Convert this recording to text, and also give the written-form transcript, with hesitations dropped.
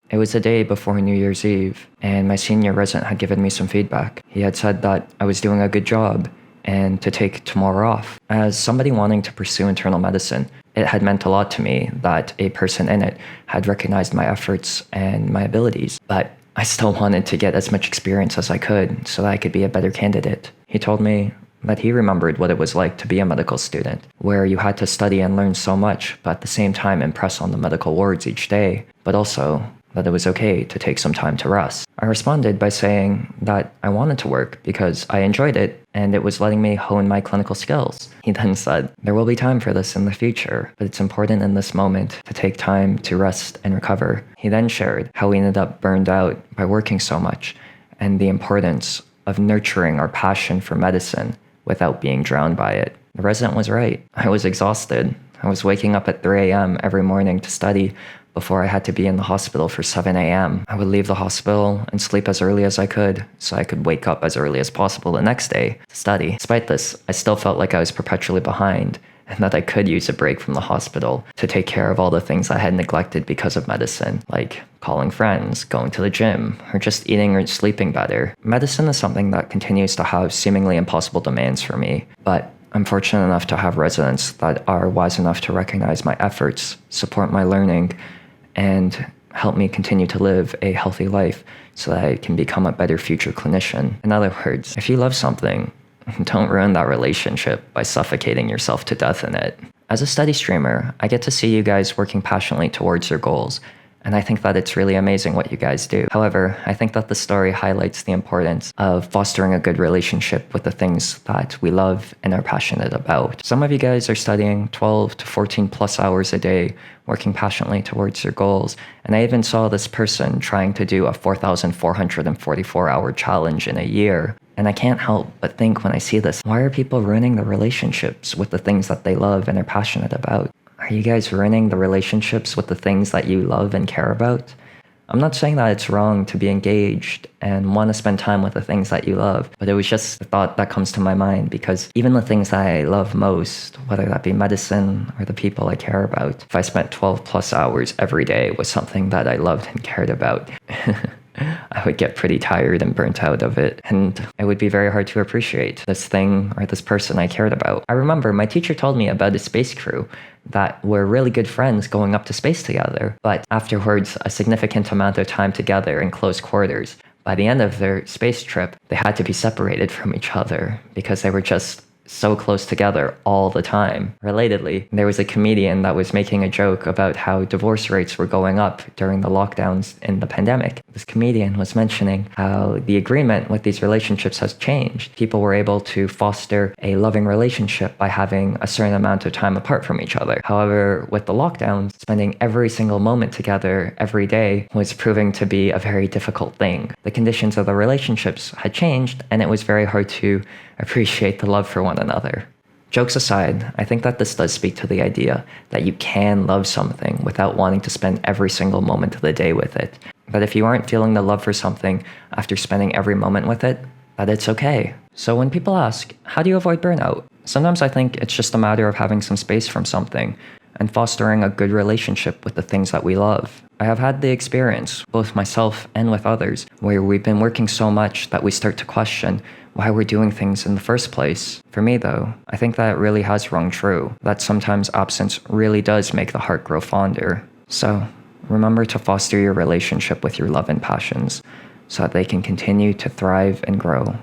It was the day before New Year's Eve, and my senior resident had given me some feedback. He had said that I was doing a good job and to take tomorrow off. As somebody wanting to pursue internal medicine, it had meant a lot to me that a person in it had recognized my efforts and my abilities, but I still wanted to get as much experience as I could so that I could be a better candidate. He told me that he remembered what it was like to be a medical student, where you had to study and learn so much, but at the same time impress on the medical wards each day, but also that it was okay to take some time to rest. I responded by saying that I wanted to work because I enjoyed it and it was letting me hone my clinical skills. He then said, "There will be time for this in the future, but it's important in this moment to take time to rest and recover." He then shared how we ended up burned out by working so much and the importance of nurturing our passion for medicine without being drowned by it. The resident was right. I was exhausted. I was waking up at 3 a.m. every morning to study before I had to be in the hospital for 7 a.m. I would leave the hospital and sleep as early as I could so I could wake up as early as possible the next day to study. Despite this, I still felt like I was perpetually behind and that I could use a break from the hospital to take care of all the things I had neglected because of medicine, like calling friends, going to the gym, or just eating or sleeping better. Medicine is something that continues to have seemingly impossible demands for me, but I'm fortunate enough to have residents that are wise enough to recognize my efforts, support my learning, and help me continue to live a healthy life so that I can become a better future clinician. In other words, if you love something, don't ruin that relationship by suffocating yourself to death in it. As a study streamer, I get to see you guys working passionately towards your goals, and I think that it's really amazing what you guys do. However, I think that the story highlights the importance of fostering a good relationship with the things that we love and are passionate about. Some of you guys are studying 12 to 14 plus hours a day, working passionately towards your goals. And I even saw this person trying to do a 4,444-hour challenge in a year. And I can't help but think when I see this, why are people ruining the relationships with the things that they love and are passionate about? Are you guys ruining the relationships with the things that you love and care about? I'm not saying that it's wrong to be engaged and want to spend time with the things that you love, but it was just a thought that comes to my mind because even the things that I love most, whether that be medicine or the people I care about, if I spent 12 plus hours every day with something that I loved and cared about, I would get pretty tired and burnt out of it, and it would be very hard to appreciate this thing or this person I cared about. I remember my teacher told me about a space crew that were really good friends going up to space together, but afterwards, a significant amount of time together in close quarters. By the end of their space trip, they had to be separated from each other because they were just so close together all the time. Relatedly, there was a comedian that was making a joke about how divorce rates were going up during the lockdowns in the pandemic. This comedian was mentioning how the agreement with these relationships has changed. People were able to foster a loving relationship by having a certain amount of time apart from each other. However, with the lockdowns, spending every single moment together every day was proving to be a very difficult thing. The conditions of the relationships had changed, and it was very hard to appreciate the love for one another. Jokes aside, I think that this does speak to the idea that you can love something without wanting to spend every single moment of the day with it. That if you aren't feeling the love for something after spending every moment with it, that it's okay. So when people ask, how do you avoid burnout? Sometimes I think it's just a matter of having some space from something and fostering a good relationship with the things that we love. I have had the experience, both myself and with others, where we've been working so much that we start to question why we're doing things in the first place. For me though, I think that it really has rung true, that sometimes absence really does make the heart grow fonder. So, remember to foster your relationship with your love and passions so that they can continue to thrive and grow.